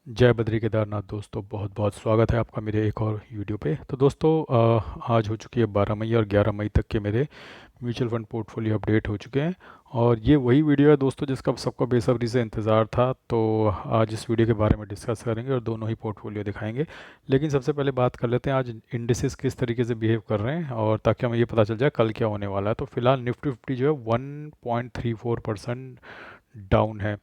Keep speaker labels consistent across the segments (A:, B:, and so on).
A: जय बद्री केदारनाथ दोस्तों, बहुत बहुत स्वागत है आपका मेरे एक और वीडियो पे। तो दोस्तों आज हो चुकी है 12 मई और 11 मई तक के मेरे म्यूचुअल फंड पोर्टफोलियो अपडेट हो चुके हैं। और ये वही वीडियो है दोस्तों जिसका सबका बेसब्री से इंतज़ार था। तो आज इस वीडियो के बारे में डिस्कस करेंगे और दोनों ही पोर्टफोलियो दिखाएंगे। लेकिन सबसे पहले बात कर लेते हैं आज इंडिसेस किस तरीके से बिहेव कर रहे हैं, और ताकि हमें ये पता चल जाए कल क्या होने वाला है। तो फिलहाल निफ्टी फिफ्टी जो है 1.34% डाउन है।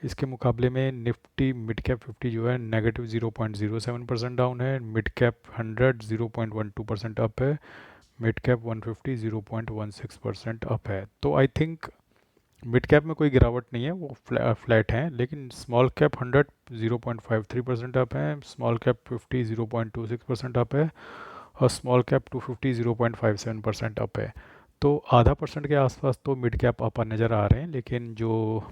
A: इसके मुकाबले में निफ्टी मिड कैप 50 जो है -0.07% डाउन है। मिड कैप 100 0.12% अप है। मिड कैप 150 0.16% अप है। तो आई थिंक मिड कैप में कोई गिरावट नहीं है, वो फ्लैट हैं। लेकिन स्मॉल कैप 100 0.53% अप है। स्मॉल कैप 50 0.26% अप है। और स्मॉल कैप 250 0.57% अप है। तो आधा परसेंट के आसपास तो मिड कैप अप नज़र आ रहे हैं, लेकिन जो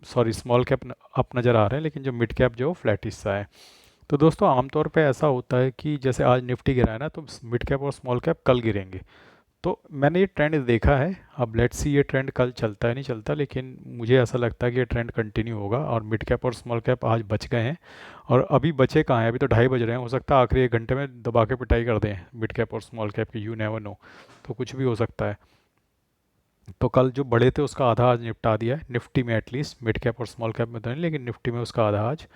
A: सॉरी स्मॉल कैप अप नज़र आ रहे हैं, लेकिन जो मिड कैप जो फ्लैट हिस्सा है। तो दोस्तों आमतौर पे ऐसा होता है कि जैसे आज निफ्टी गिरा है ना, तो मिड कैप और स्मॉल कैप कल गिरेंगे। तो मैंने ये ट्रेंड देखा है। अब लेट्स सी ये ट्रेंड कल चलता है नहीं चलता, लेकिन मुझे ऐसा लगता है कि ये ट्रेंड कंटिन्यू होगा। और मिड कैप और स्मॉल कैप आज बच गए हैं। और अभी बचे कहाँ हैं, अभी तो 2:30 बज रहे हैं। हो सकता है आखिरी 1 घंटे में दबा के पिटाई कर दें मिड कैप और स्मॉल कैप की, यू नेवर नो। तो कुछ भी हो सकता है। तो कल जो बड़े थे उसका आधा आज निपटा दिया है निफ्टी में, एटलीस्ट मिड कैप और स्मॉल कैप में तो नहीं, लेकिन निफ्टी में उसका आधा आज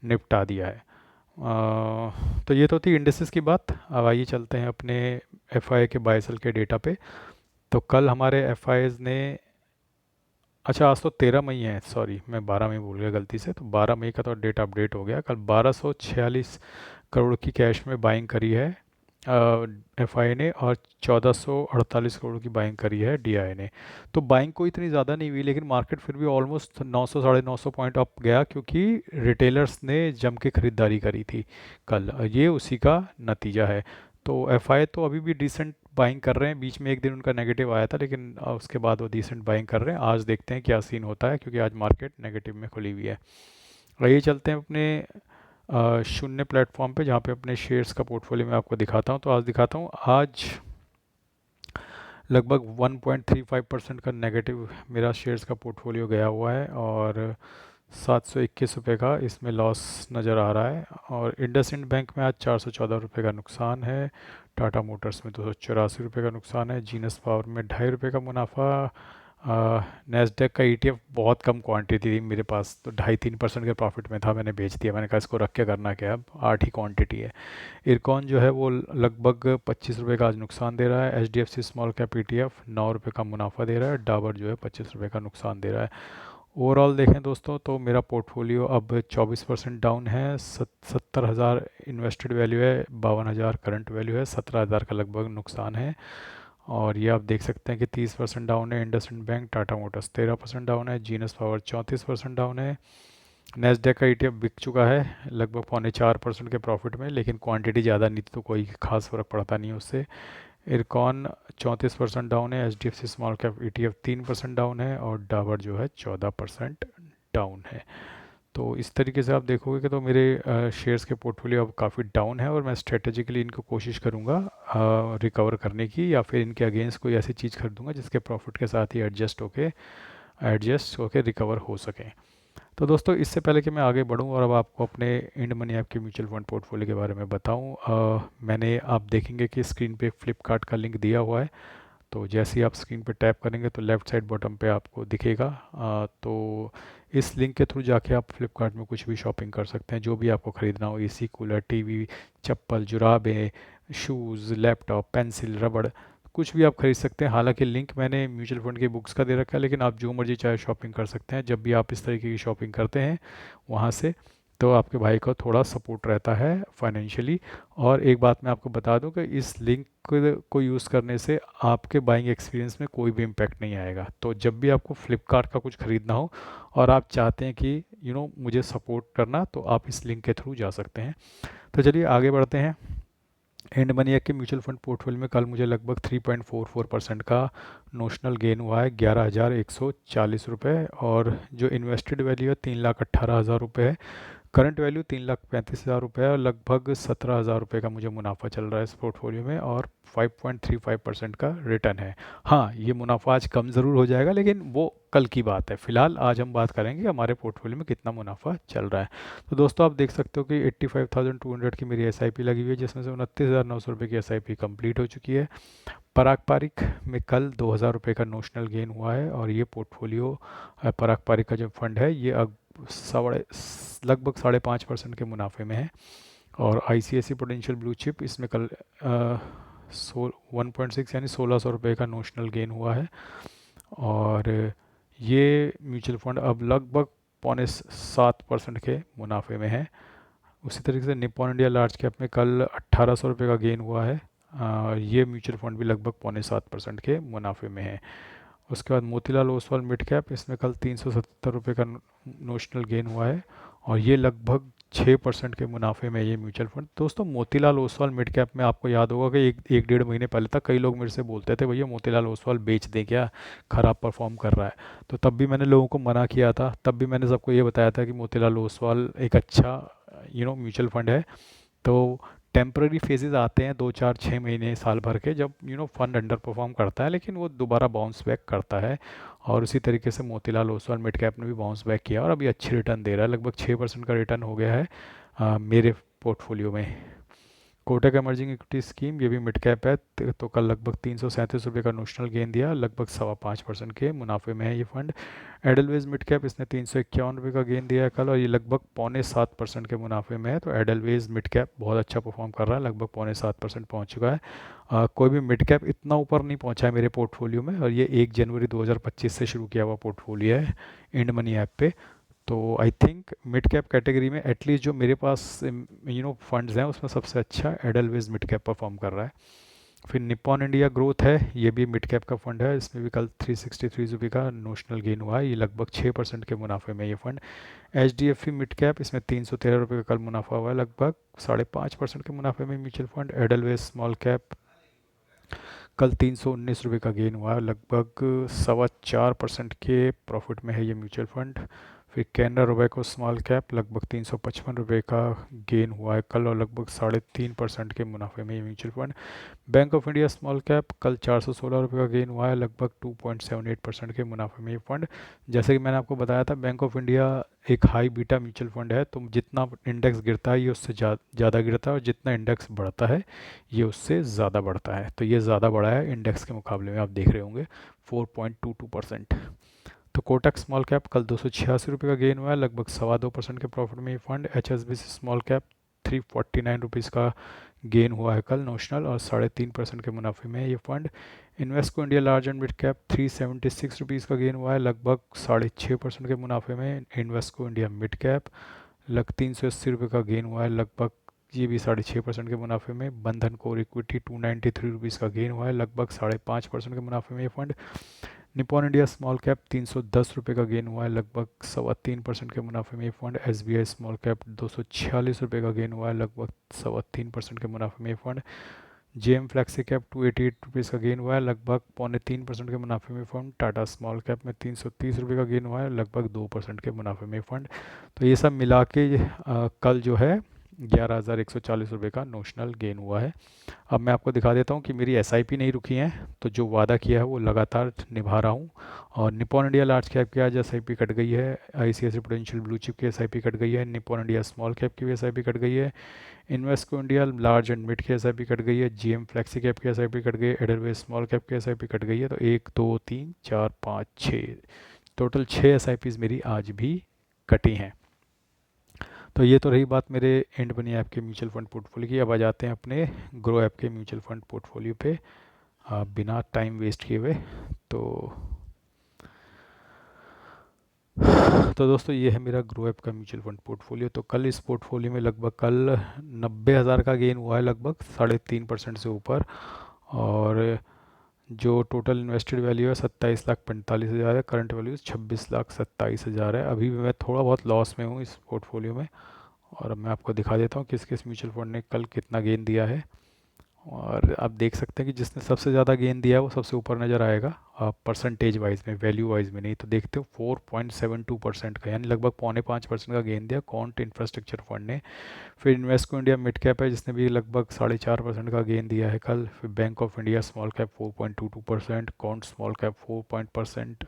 A: निपटा दिया है। तो ये तो थी इंडिसेस की बात। अब आइए चलते हैं अपने एफआई के बाय सेल के डेटा पे। तो कल हमारे एफआईज ने, अच्छा आज तो 13 मई है, सॉरी मैं 12 मई भूल गया गलती से। तो 12 मई का तो डेटा अपडेट हो गया। कल 1246 करोड़ की कैश में बाइंग करी है एफआई ने, और 1448 करोड़ की बाइंग करी है डीआई ने। तो बाइंग को इतनी ज़्यादा नहीं हुई, लेकिन मार्केट फिर भी ऑलमोस्ट 900 950 पॉइंट अप गया, क्योंकि रिटेलर्स ने जम के खरीदारी करी थी कल। ये उसी का नतीजा है। तो एफआई तो अभी भी डिसेंट बाइंग कर रहे हैं। बीच में एक दिन उनका नेगेटिव आया था, लेकिन उसके बाद वो डिसेंट बाइंग कर रहे हैं। आज देखते हैं क्या सीन होता है, क्योंकि आज मार्केट नेगेटिव में खुली हुई है। आइए चलते हैं अपने शून्य प्लेटफॉर्म पे, जहाँ पे अपने शेयर्स का पोर्टफोलियो मैं आपको दिखाता हूँ। तो आज दिखाता हूँ, आज लगभग 1.35% का नेगेटिव मेरा शेयर्स का पोर्टफोलियो गया हुआ है, और 721 रुपये का इसमें लॉस नज़र आ रहा है। और इंडसइंड बैंक में आज 414 रुपये का नुकसान है। टाटा मोटर्स में 284 रुपये का नुकसान है। जीनस पावर में 2.5 रुपये का मुनाफा। नेस्डेक का ईटीएफ बहुत कम क्वांटिटी थी मेरे पास, तो 2.5-3% के प्रॉफिट में था, मैंने बेच दिया। मैंने कहा इसको रख के करना क्या, अब 8 ही क्वांटिटी है। इरकॉन जो है वो लगभग 25 रुपये का आज नुकसान दे रहा है। H D F C small cap E T F 9 रुपये का मुनाफा दे रहा है। डाबर जो है 25 रुपये का नुकसान दे रहा है। ओवरऑल देखें दोस्तों, तो मेरा पोर्टफोलियो अब 24% डाउन है। 70,000 इन्वेस्टेड वैल्यू है, 52,000 करंट वैल्यू है, 17,000 का लगभग नुकसान है। और ये आप देख सकते हैं कि 30% डाउन है IndusInd bank. Tata Motors 13% down है। जीनस पावर 34% डाउन है। नेस्डेक का ईटीएफ बिक चुका है लगभग 3.25% के प्रॉफिट में, लेकिन क्वांटिटी ज़्यादा नहीं थी, तो कोई खास फ़र्क पड़ता नहीं है उससे। इरकॉन 34% डाउन है। H D F C small cap E T F 3% down है। और डाबर जो है 14% डाउन है। तो इस तरीके से आप देखोगे कि तो मेरे शेयर्स के पोर्टफोलियो अब काफ़ी डाउन है, और मैं स्ट्रेटेजिकली इनको कोशिश करूँगा रिकवर करने की, या फिर इनके अगेंस्ट कोई ऐसी चीज़ खरीदूँगा जिसके प्रॉफिट के साथ ही एडजस्ट होके रिकवर हो सकें। तो दोस्तों इससे पहले कि मैं आगे बढ़ूं और अब आपको अपने इंड मनी ऐप के म्यूचुअल फंड पोर्टफोलियो के बारे में बताऊं, मैंने, आप देखेंगे कि स्क्रीन पे फ्लिपकार्ट का लिंक दिया हुआ है। तो जैसे ही आप स्क्रीन पे टैप करेंगे तो लेफ़्ट साइड बॉटम पे आपको दिखेगा। तो इस लिंक के थ्रू जाके आप फ्लिपकार्ट में कुछ भी शॉपिंग कर सकते हैं, जो भी आपको ख़रीदना हो। एसी, कूलर, टीवी, चप्पल, जुराबें, शूज़, लैपटॉप, पेंसिल, रबड़, कुछ भी आप खरीद सकते हैं। हालांकि लिंक मैंने म्यूचुअल फंड की बुक्स का दे रखा है, लेकिन आप जो मर्जी चाहे शॉपिंग कर सकते हैं। जब भी आप इस तरीके की शॉपिंग करते हैं वहाँ से, तो आपके भाई को थोड़ा सपोर्ट रहता है फाइनेंशियली। और एक बात मैं आपको बता दूं कि इस लिंक को यूज़ करने से आपके बाइंग एक्सपीरियंस में कोई भी इम्पैक्ट नहीं आएगा। तो जब भी आपको फ्लिपकार्ट का कुछ ख़रीदना हो और आप चाहते हैं कि मुझे सपोर्ट करना, तो आप इस लिंक के थ्रू जा सकते हैं। तो चलिए आगे बढ़ते हैं। इंड मनी के म्यूचुअल फंड पोर्टफोलियो में कल मुझे लगभग 3.44% का नोशनल गेन हुआ है, 11,140 रुपये। और जो इन्वेस्टेड वैल्यू है 3,18,000 रुपये है। करंट वैल्यू 3,35,000 रुपये और लगभग 17,000 रुपये का मुझे मुनाफा चल रहा है इस पोर्टफोलियो में, और 5.35% का रिटर्न है। हाँ, ये मुनाफा आज कम ज़रूर हो जाएगा, लेकिन वो कल की बात है। फ़िलहाल आज हम बात करेंगे कि हमारे पोर्टफोलियो में कितना मुनाफा चल रहा है। तो दोस्तों, आप देख सकते हो कि 85,200 की मेरी एसआईपी लगी हुई है, जिसमें से 29,900 रुपये की एसआईपी कंप्लीट हो चुकी है। पारस्परिक में कल 2,000 रुपये का नोशनल गेन हुआ है, और ये पोर्टफोलियो पारस्परिक का जो फंड है ये अब साढ़े लगभग 5.5% के मुनाफे में है। और आईसीआईसी पोटेंशियल ब्लू चिप, इसमें कल 1.6 यानी 1,600 रुपये का नोशनल गेन हुआ है। और ये म्यूचुअल फंड अब लगभग 6.25% के मुनाफे में है। उसी तरीके से निप्पॉन इंडिया लार्ज कैप में कल 1,800 रुपये का गेन हुआ है। ये म्यूचुअल फंड भी लगभग 6.25% के मुनाफे में है। उसके बाद मोतीलाल ओसवाल मिड कैप, इसमें कल 370 रुपये का नोशनल गेन हुआ है, और ये लगभग 6% के मुनाफे में ये म्यूचुअल फंड। दोस्तों, मोतीलाल ओसवाल मिड कैप में आपको याद होगा कि एक डेढ़ महीने पहले तक कई लोग मेरे से बोलते थे भैया मोतीलाल ओसवाल बेच दें क्या, ख़राब परफॉर्म कर रहा है। तो तब भी मैंने लोगों को मना किया था, तब भी मैंने सबको ये बताया था कि मोतीलाल ओसवाल एक अच्छा म्यूचुअल फंड है। तो टेम्पररी फेजेस आते हैं 2 4 6 महीने साल भर के, जब फंड अंडर परफॉर्म करता है, लेकिन वो दोबारा बाउंस बैक करता है। और उसी तरीके से मोतीलाल ओसवाल मिड कैप ने भी बाउंस बैक किया और अभी अच्छी रिटर्न दे रहा है। लगभग 6% का रिटर्न हो गया है मेरे पोर्टफोलियो में। कोटक एमर्जिंग इक्विटी स्कीम, ये भी मिड कैप है, तो कल लगभग 337 रुपये का नोशनल गेन दिया, लगभग 5.25% के मुनाफे में है ये फंड। एडलवेज मिड कैप, इसने 351 रुपये का गेन दिया है कल, और ये लगभग 6.25% के मुनाफे में है। तो एडलवेज मिड कैप बहुत अच्छा परफॉर्म कर रहा है, लगभग 6.25% पहुँच चुका है। कोई भी मिड कैप इतना ऊपर नहीं पहुँचा है मेरे पोर्टफोलियो में, और ये 1 जनवरी 2025 से शुरू किया हुआ पोर्टफोलियो है इंड मनी ऐप पे। तो I think mid cap category में एटलीस्ट जो मेरे पास फंड्स हैं उसमें सबसे अच्छा एडलवेज मिड कैप परफॉर्म कर रहा है। फिर निप्पॉन इंडिया ग्रोथ है, ये भी मिड कैप का फंड है, इसमें भी कल 363 रुपये का नोशनल गेन हुआ है, ये लगभग 6% के मुनाफे में ये फंड। HDFC मिड कैप, इसमें 313 रुपये का कल मुनाफा हुआ है, लगभग 5.5% के मुनाफे में म्यूचुअल फंड। एडलवेज स्मॉल कैप, कल 319 रुपये का गेन हुआ है, लगभग 4.25% के प्रॉफिट में है ये म्यूचुअल फंड। फिर कैनरा रोबेको स्मॉल कैप, लगभग 355 रुपये का गेन हुआ है कल, और लगभग 3.5% के मुनाफे में ये mutual fund. Bank of India small cap, कल 416 रुपये का गेन हुआ है, लगभग 2.78% के मुनाफे में ये फंड। जैसे कि मैंने आपको बताया था, बैंक ऑफ इंडिया एक हाई बीटा म्यूचुअल फंड है, तो जितना इंडेक्स गिरता है ये उससे ज़्यादा गिरता है, और जितना इंडेक्स बढ़ता है ये उससे ज़्यादा बढ़ता है। तो ये ज़्यादा बढ़ा है इंडेक्स के मुकाबले में, आप देख रहे होंगे 4.22%। तो कोटक स्मॉल कैप, कल 286 रुपये का गेन हुआ है, लगभग 2.25% के प्रॉफिट में ये fund. HSBC small cap, 349 rupees का गेन हुआ है कल नोशनल, और 3.5% के मुनाफे में ये fund. Invesco India large and mid cap, 376 rupees का गेन हुआ है, लगभग 6.5% के मुनाफे में। इन्वेस्को इंडिया मिड कैप, 380 रुपये का गेन हुआ है, लगभग ये भी 6.5% के मुनाफे में। बंधन कोर इक्विटी, 293 रुपीज़ का गेन हुआ है, लगभग 5.5% के मुनाफे में ये fund. Nippon India small cap, 310 रुपये का गेन हुआ है, लगभग 3.25% के मुनाफे में ये फंड। SBI स्मॉल कैप, 246 रुपये का गेन हुआ है, लगभग 3.25% के मुनाफे में ये fund. JM flexi cap, 288 rupees का गेन हुआ है, लगभग 2.25% के मुनाफे में फंड। टाटा स्मॉल कैप में 330 रुपये का गेन हुआ है, लगभग 2% के मुनाफे में फंड। तो ये सब मिला के कल जो है 11,140 रुपये का नोशनल गेन हुआ है। अब मैं आपको दिखा देता हूँ कि मेरी एसआईपी नहीं रुकी है, तो जो वादा किया है वो लगातार निभा रहा हूँ। और निप्पॉन इंडिया लार्ज कैप की आज एसआईपी कट गई है, आईसीआईसी पोटेंशियल ब्लू चिप की एसआईपी कट गई है, निप्पॉन इंडिया स्मॉल कैप की भी एसआईपी कट गई है, Invesco India large and mid की एसआईपी कट गई है, जीएम फ्लेक्सी कैप की एसआईपी कट गई है, एडरवेज स्मॉल कैप की एसआईपी कट गई है। तो 1 2 3 4 5 6 टोटल 6 एसआईपीज़ मेरी आज भी कटी हैं। तो ये तो रही बात मेरे एंड मनी ऐप के म्यूचुअल फंड पोर्टफोलियो की। अब आ जाते हैं अपने ग्रो ऐप के म्यूचुअल फंड पोर्टफोलियो पे बिना टाइम वेस्ट किए हुए। तो दोस्तों, ये है मेरा ग्रो ऐप का म्यूचुअल फंड पोर्टफोलियो। तो कल इस पोर्टफोलियो में लगभग कल 90,000 का गेन हुआ है, लगभग 3.5% से ऊपर। और जो टोटल इन्वेस्टेड वैल्यू है 27,45,000 है, करंट वैल्यू 26,27,000 है। अभी भी मैं थोड़ा बहुत लॉस में हूँ इस पोर्टफोलियो में, और अब मैं आपको दिखा देता हूँ किस किस म्यूचुअल फंड ने कल कितना गेन दिया है। और आप देख सकते हैं कि जिसने सबसे ज़्यादा गेन दिया है वो सबसे ऊपर नज़र आएगा, परसेंटेज वाइज में, वैल्यू वाइज में नहीं। तो देखते हो 4.72% का, यानी लगभग 4.5% का गेन दिया क्वांट इंफ्रास्ट्रक्चर फंड ने। फिर इन्वेस्को इंडिया मिड कैप है जिसने भी लगभग 4.5% का गेन दिया है कल। फिर bank of India small cap 4.22%, quant small cap 4%,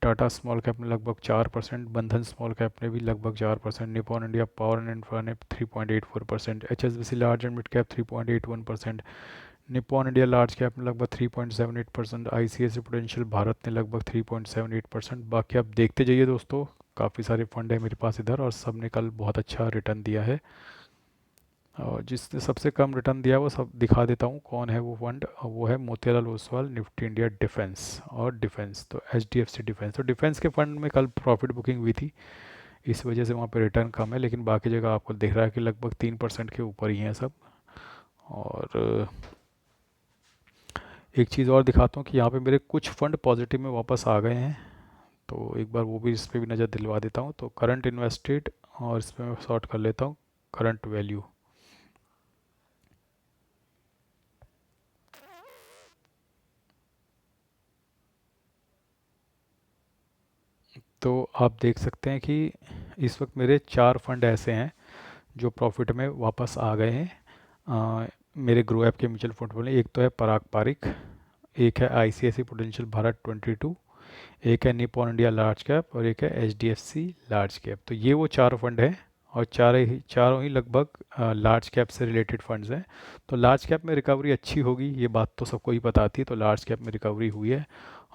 A: Tata small cap ने लगभग 4%, बंधन स्मॉल कैप ने भी लगभग 4%, Nippon India power and infra ने 3.84%, HSBC large and mid cap 3.81%, Nippon India large cap में लगभग 3.78%, आईसीआईसी प्रूडेंशियल भारत ने लगभग 3.78%। बाकी आप देखते जाइए दोस्तों, काफ़ी सारे फंड है मेरे पास इधर और सब ने कल बहुत अच्छा रिटर्न दिया है। और जिसने सबसे कम रिटर्न दिया वो सब दिखा देता हूँ कौन है वो फंड, वो है Motilal Oswal Nifty India defence और डिफेंस, तो H D F C defence. तो डिफेंस के फंड में कल प्रॉफिट बुकिंग हुई थी, इस वजह से वहाँ पे रिटर्न कम है, लेकिन बाकी जगह आपको दिख रहा है कि लगभग 3% के ऊपर ही हैं सब। और एक चीज़ और दिखाता हूँ कि यहाँ पे मेरे कुछ फंड पॉजिटिव में वापस आ गए हैं, तो एक बार वो भी इस पर भी नज़र दिलवा देता हूँ। तो करंट इन्वेस्टेड, और इस पर मैं शॉर्ट कर लेता हूँ करंट वैल्यू। तो आप देख सकते हैं कि इस वक्त मेरे 4 फंड ऐसे हैं जो प्रॉफिट में वापस आ गए हैं, मेरे ग्रो ऐप के म्यूचुअल पोर्टफोलियो। एक तो है पराग पारिक, एक है आईसीआईसी प्रूडेंशियल भारत 22, एक है निपॉन इंडिया लार्ज कैप और एक है एचडीएफसी लार्ज कैप। तो ये वो 4 फंड हैं और चारों ही लगभग लार्ज कैप से रिलेटेड फंड्स हैं। तो लार्ज कैप में रिकवरी अच्छी होगी, ये बात तो सबको ही पता थी, तो लार्ज कैप में रिकवरी हुई है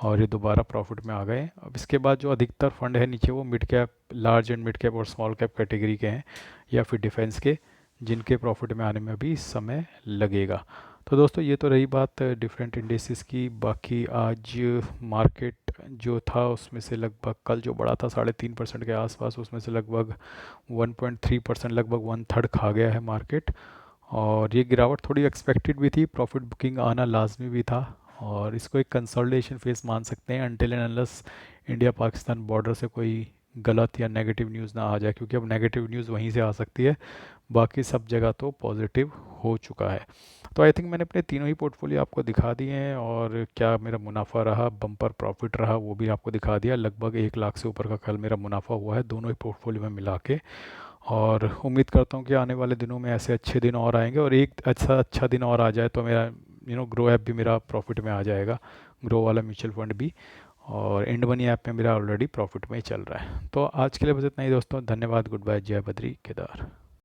A: और ये दोबारा प्रॉफिट में आ गए। अब इसके बाद जो अधिकतर फंड है नीचे वो mid cap, large and mid cap और स्मॉल कैप कैटेगरी के हैं या फिर डिफेंस के, जिनके प्रॉफिट में आने में अभी समय लगेगा। तो दोस्तों ये तो रही बात डिफरेंट इंडेसिस की। बाकी आज मार्केट जो था उसमें से लगभग कल जो बढ़ा था 3.5% के आसपास, उसमें से लगभग 1.3%, लगभग 1/3 खा गया है मार्केट। और ये गिरावट थोड़ी एक्सपेक्टेड भी थी, प्रॉफिट बुकिंग आना लाजमी भी था और इसको एक कंसोलिडेशन फेस मान सकते हैं until and unless India Pakistan border से कोई गलत या नेगेटिव न्यूज़ ना आ जाए, क्योंकि अब नेगेटिव न्यूज़ वहीं से आ सकती है, बाकी सब जगह तो पॉजिटिव हो चुका है। तो आई थिंक मैंने अपने तीनों ही पोर्टफोलियो आपको दिखा दिए हैं, और क्या मेरा मुनाफा रहा, बम्पर प्रॉफिट रहा, वो भी आपको दिखा दिया। लगभग 1 लाख से ऊपर का कल मेरा मुनाफा हुआ है दोनों ही पोर्टफोलियो में मिला के। और उम्मीद करता हूँ कि आने वाले दिनों में ऐसे अच्छे दिन और आएंगे और एक अच्छा दिन और आ जाए तो मेरा ग्रो ऐप भी मेरा प्रॉफिट में आ जाएगा, ग्रो वाला म्यूचुअल फंड भी। और इंड मनी ऐप में मेरा ऑलरेडी प्रॉफिट में ही चल रहा है। तो आज के लिए बस इतना ही दोस्तों, धन्यवाद, गुड बाय, जय बद्री केदार।